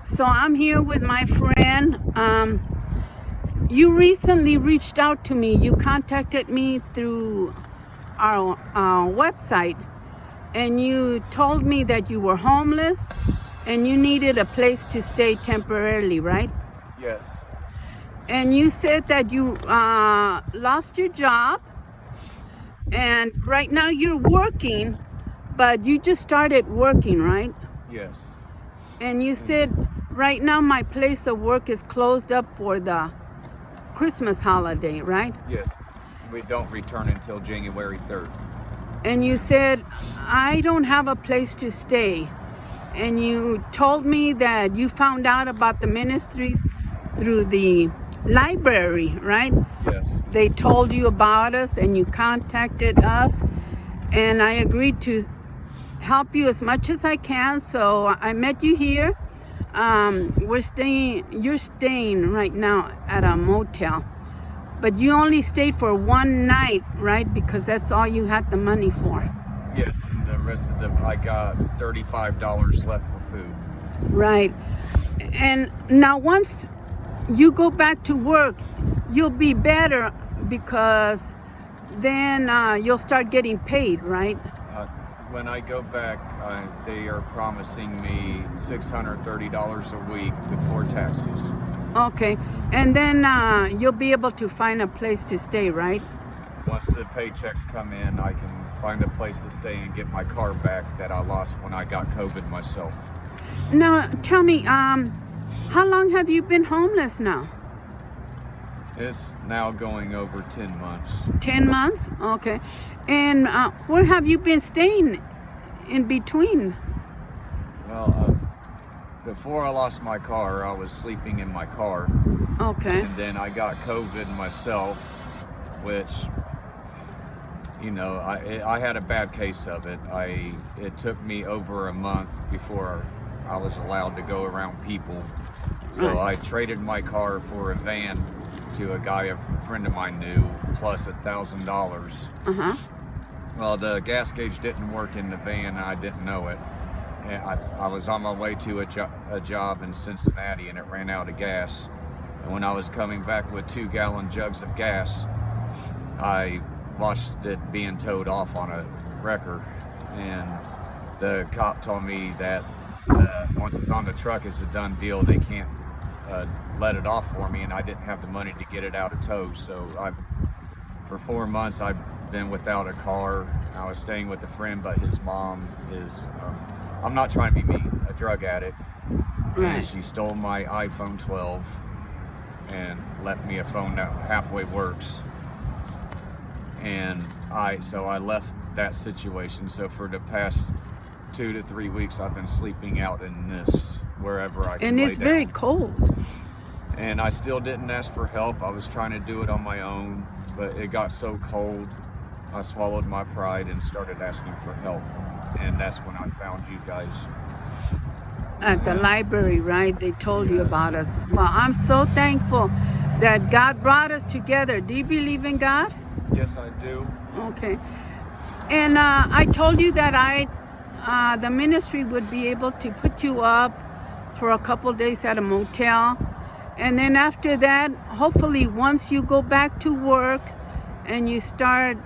So I'm here with my friend. You recently reached out to me. You contacted me through our website, and you told me that you were homeless and you needed a place to stay temporarily, right? Yes. And you said that you lost your job, and right now you're working, but you just started working, right? Yes. And you said right now my place of work is closed up for the Christmas holiday, right? Yes. We don't return until January 3rd. And you said I don't have a place to stay. And you told me that you found out about the ministry through the library, right? Yes. They told you about us and you contacted us, and I agreed to help you as much as I can. So I met you here. You're staying right now at a motel, but you only stayed for one night, right? Because that's all you had the money for. Yes. And the rest of I got $35 left for food. Right. And now once you go back to work, you'll be better, because then you'll start getting paid, right? When I go back, they are promising me $630 a week before taxes. Okay. And then you'll be able to find a place to stay, right? Once the paychecks come in, I can find a place to stay and get my car back that I lost when I got COVID myself. Now, tell me, how long have you been homeless now? It's now going over 10 months. 10 months? Okay. And where have you been staying in between? Well, before I lost my car, I was sleeping in my car. Okay. And then I got COVID myself, which, you know, I had a bad case of it. It took me over a month before I was allowed to go around people. So Right. I traded my car for a van to a guy, a friend of mine knew, plus $1,000. Uh-huh. Well, the gas gauge didn't work in the van, and I didn't know it. And I was on my way to a job in Cincinnati, and it ran out of gas. And when I was coming back with 2-gallon jugs of gas, I watched it being towed off on a wrecker. And the cop told me that once it's on the truck, it's a done deal. They can't let it off for me, and I didn't have the money to get it out of tow. So for 4 months, I've been without a car. I was staying with a friend, but his mom is, I'm not trying to be mean, a drug addict. Right. And she stole my iPhone 12 and left me a phone that halfway works. And so I left that situation. So for the past 2 to 3 weeks, I've been sleeping out in this, wherever I can And lay it's down. very cold. And I still didn't ask for help. I was trying to do it on my own, but it got so cold, I swallowed my pride and started asking for help. And that's when I found you guys. At the library, right? They told you Yes. about us. Well, I'm so thankful that God brought us together. Do you believe in God? Yes, I do. Okay. And I told you that the ministry would be able to put you up for a couple days at a motel. And then after that, hopefully once you go back to work and you start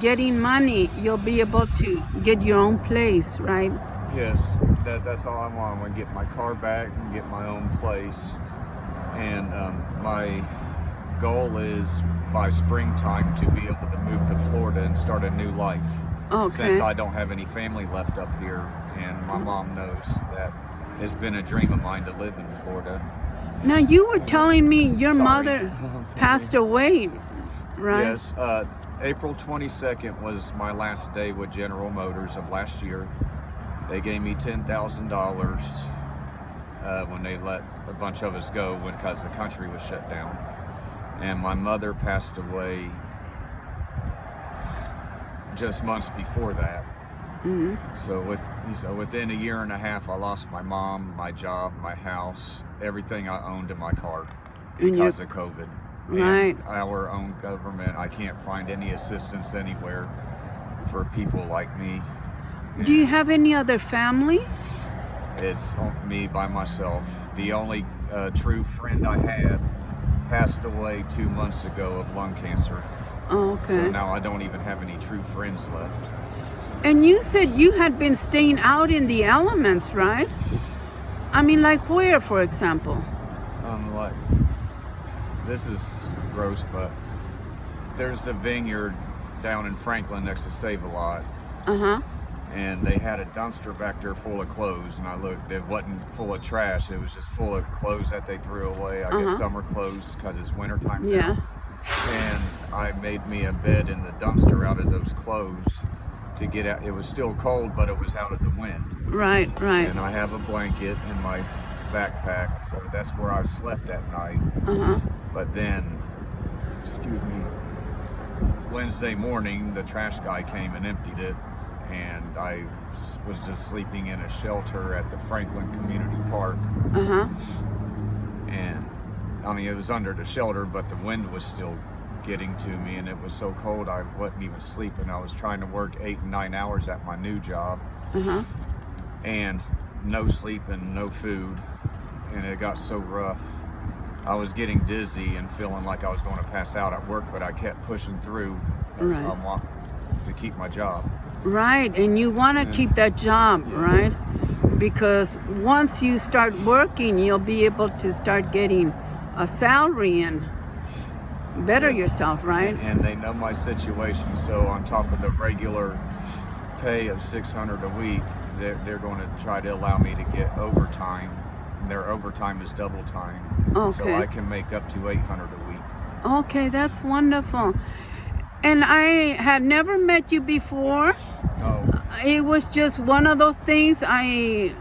getting money, you'll be able to get your own place, right? Yes, that's all I want. I want to get my car back and get my own place. And my goal is by springtime to be able to move to Florida and start a new life. Okay. Since I don't have any family left up here, and my mom knows that it's been a dream of mine to live in Florida. Now, you were telling me your Sorry. mother passed away, right? Yes, April 22nd was my last day with General Motors of last year. They gave me $10,000 when they let a bunch of us go because the country was shut down. And my mother passed away just months before that. Mm-hmm. So within a year and a half, I lost my mom, my job, my house, everything I owned in my car because of COVID. Right. And our own government, I can't find any assistance anywhere for people like me. Do you have any other family? It's me by myself. The only true friend I had passed away 2 months ago of lung cancer. Oh, okay. So now I don't even have any true friends left. And you said you had been staying out in the elements, right? I mean, like where, for example? Like, this is gross, but there's a vineyard down in Franklin next to Save-A-Lot. Uh-huh. And they had a dumpster back there full of clothes, and I looked, it wasn't full of trash, it was just full of clothes that they threw away. I guess summer clothes, because it's wintertime Yeah. now. And I made me a bed in the dumpster out of those clothes to get out. It was still cold, but it was out of the wind. Right, right. And I have a blanket in my backpack, so that's where I slept at night. Uh-huh. But then, excuse me, Wednesday morning, the trash guy came and emptied it, and I was just sleeping in a shelter at the Franklin Community Park. Uh-huh. And I mean, it was under the shelter, but the wind was still getting to me, and it was so cold I wasn't even sleeping. I was trying to work 8 and 9 hours at my new job, and no sleep and no food, and it got so rough. I was getting dizzy and feeling like I was going to pass out at work, but I kept pushing through. Right. I want to keep my job. Right, and you want to keep that job, right? Because once you start working, you'll be able to start getting a salary and better yourself, right? And they know my situation, so on top of the regular pay of $600 a week, they're going to try to allow me to get overtime. Their overtime is double time, so I can make up to $800 a week. Okay, that's wonderful. And I had never met you before. No. It was just one of those things. I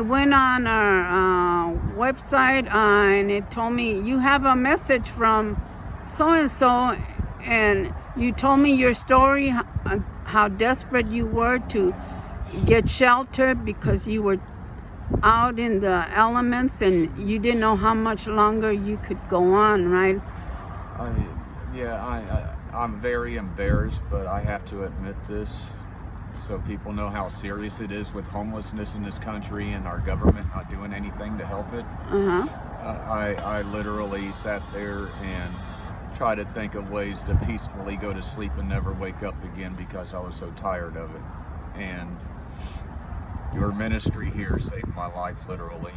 went on our website and it told me you have a message from so-and-so, and you told me your story, how desperate you were to get shelter because you were out in the elements and you didn't know how much longer you could go on, right? I'm very embarrassed, but I have to admit this so people know how serious it is with homelessness in this country and our government not doing anything to help it. I literally sat there and tried to think of ways to peacefully go to sleep and never wake up again because I was so tired of it. And your ministry here saved my life, literally.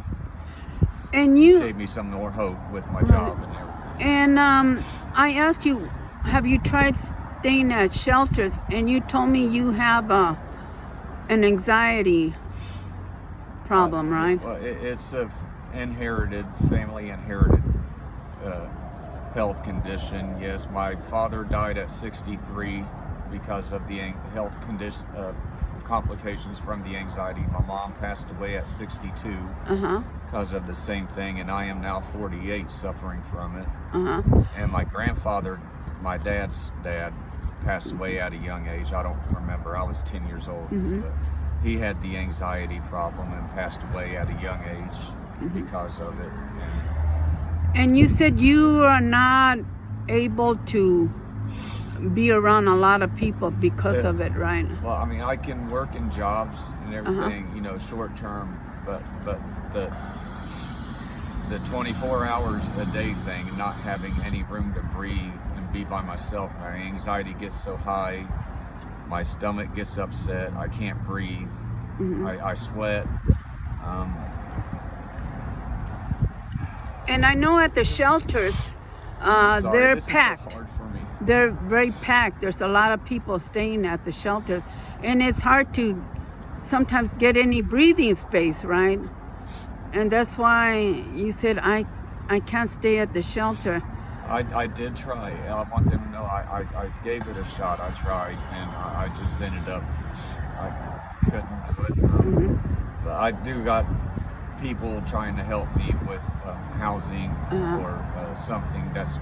And you gave me some more hope with my job and everything. And I asked you, have you tried staying at shelters? And you told me you have an anxiety problem, right? Well, it's a family inherited health condition. Yes, my father died at 63 because of the health condition, complications from the anxiety. My mom passed away at 62 because of the same thing, and I am now 48 suffering from it. And my grandfather, my dad's dad, passed away at a young age. I don't remember, I was 10 years old. But he had the anxiety problem and passed away at a young age because of it. And you said you are not able to be around a lot of people because of it, right? Well, I mean, I can work in jobs and everything, you know, short term, but the 24 hours a day thing, not having any room to breathe and be by myself, my anxiety gets so high, my stomach gets upset, I can't breathe, I sweat. And I know at the shelters, they're packed. This is so hard for me. They're very packed. There's a lot of people staying at the shelters, and it's hard to sometimes get any breathing space, right? And that's why you said I can't stay at the shelter. I did try. I want them to know I gave it a shot. I tried, and I just ended up, I couldn't do it. But I do got people trying to help me with housing or something. That's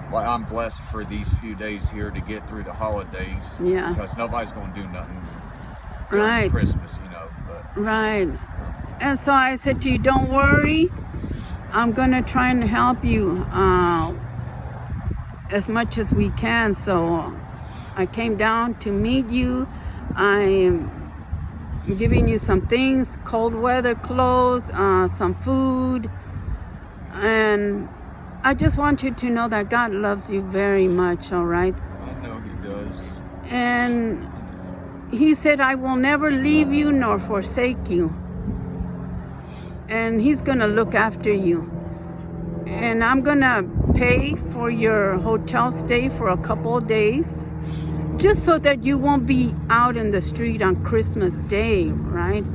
why I'm blessed for these few days here to get through the holidays. Yeah. Because nobody's going to do nothing Right. Christmas, you know. But, Right. And so I said to you, don't worry. I'm going to try and help you as much as we can. So I came down to meet you. I giving you some things, cold weather clothes, some food. And I just want you to know that God loves you very much, all right? I know He does. And He said, I will never leave you nor forsake you. And He's going to look after you. And I'm going to pay for your hotel stay for a couple of days, just so that you won't be out in the street on Christmas Day, right?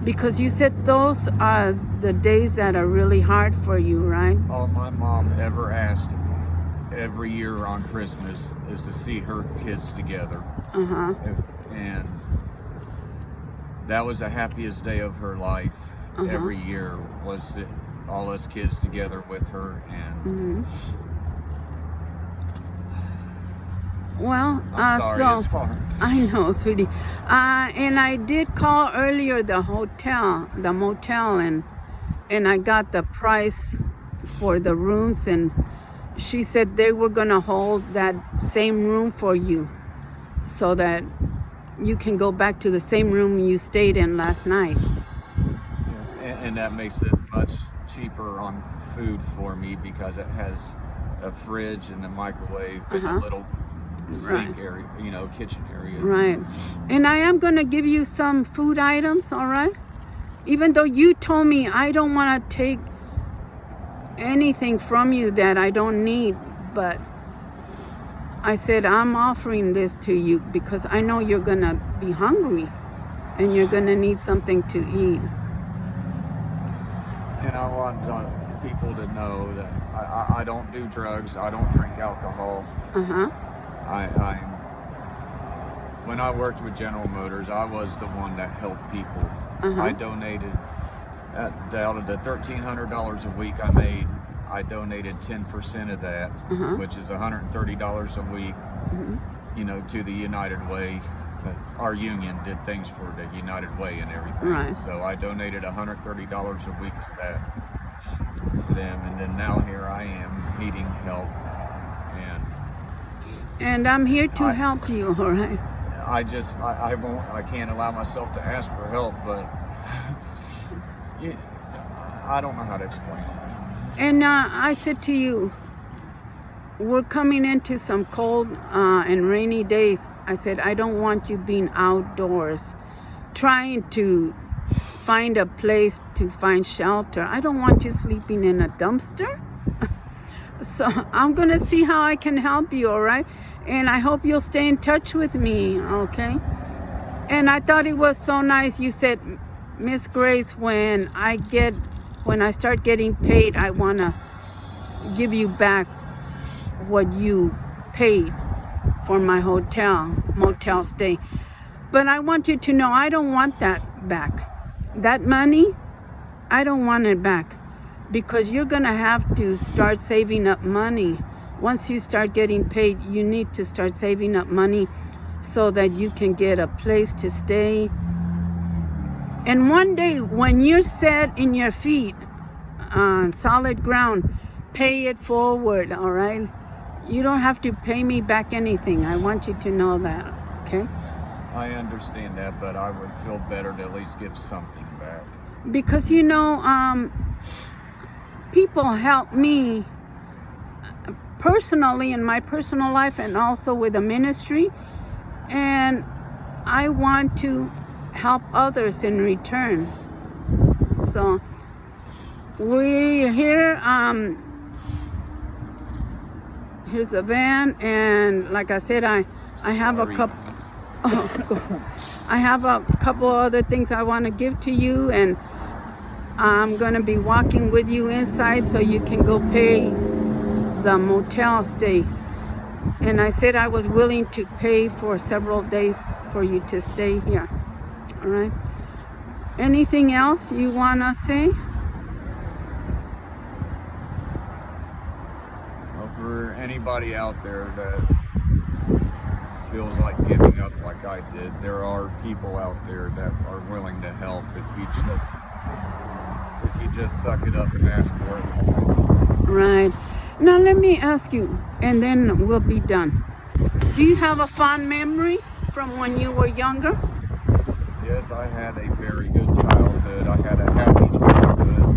Because you said those are the days that are really hard for you, right? All my mom ever asked every year on Christmas is to see her kids together. Uh-huh. And that was the happiest day of her life. Every year was all us kids together with her. And well, I'm sorry, so it's hard. I know, sweetie. And I did call earlier the motel, and I got the price for the rooms, and she said they were gonna hold that same room for you, so that you can go back to the same room you stayed in last night. And that makes it much cheaper on food for me because it has a fridge and a microwave and a little sink area, kitchen area. Right. And I am going to give you some food items, all right? Even though you told me I don't want to take anything from you that I don't need, but I said I'm offering this to you because I know you're going to be hungry and you're going to need something to eat. And I want people to know that I don't do drugs. I don't drink alcohol. When I worked with General Motors, I was the one that helped people. I donated, out of the $1,300 a week I made, I donated 10% of that, which is $130 a week, to the United Way. Our union did things for the United Way and everything. Right. So I donated $130 a week to that for them. And then now here I am needing help. And I'm here to help you, all right? I can't allow myself to ask for help, but I don't know how to explain it. And I said to you, we're coming into some cold and rainy days. I said, I don't want you being outdoors, trying to find a place to find shelter. I don't want you sleeping in a dumpster. So I'm going to see how I can help you, all right? And I hope you'll stay in touch with me, okay? And I thought it was so nice. You said, Miss Grace, when I start getting paid, I want to give you back what you paid for my motel stay. But I want you to know I don't want that back. That money, I don't want it back, because you're going to have to start saving up money. Once you start getting paid, you need to start saving up money so that you can get a place to stay. And one day when you're set in your feet on solid ground, pay it forward, all right? You don't have to pay me back anything. I want you to know that, okay? I understand that, but I would feel better to at least give something back. Because, people help me personally in my personal life and also with the ministry. And I want to help others in return. So we're here. Here's the van, and like I said, I have a couple. I have a couple other things I want to give to you, and I'm gonna be walking with you inside so you can go pay the motel stay. And I said I was willing to pay for several days for you to stay here. All right. Anything else you wanna say? Well, for anybody out there that feels like giving up like I did, there are people out there that are willing to help if you just suck it up and ask for it. Right. Now let me ask you, and then we'll be done. Do you have a fond memory from when you were younger? Yes, I had a very good childhood. I had a happy childhood.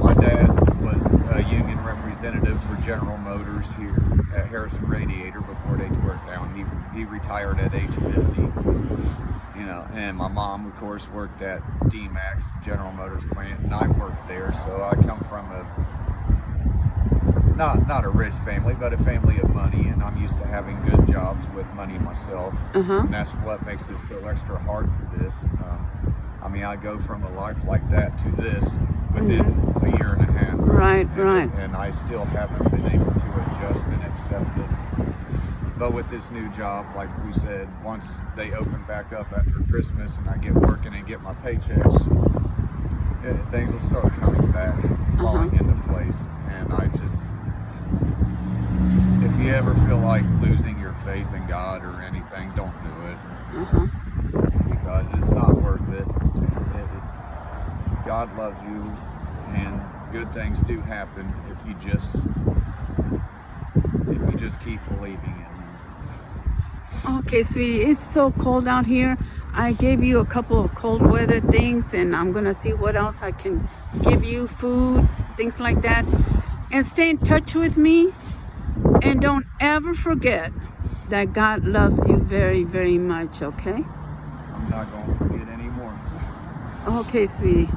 My dad was a union representative for General Motors here at Harrison Radiator before they tore it down. He retired at age 50. And my mom, of course, worked at D-Max, General Motors plant, and I worked there. So I come from not a rich family, but a family of money, and I'm used to having good jobs with money myself. And that's what makes it so extra hard for this. I go from a life like that to this within a year and a half. Right. And I still haven't been able to adjust and accept it. But with this new job, like we said, once they open back up after Christmas and I get working and get my paychecks, things will start coming back, falling into place. And if you ever feel like losing your faith in God or anything, don't do it. Because it's not worth it. God loves you, and good things do happen if you just keep believing in Him. Okay, sweetie, it's so cold out here. I gave you a couple of cold weather things, and I'm gonna see what else I can give you, food, things like that. And stay in touch with me, and don't ever forget that God loves you very, very much, okay? I'm not going to forget anymore. Okay, sweetie.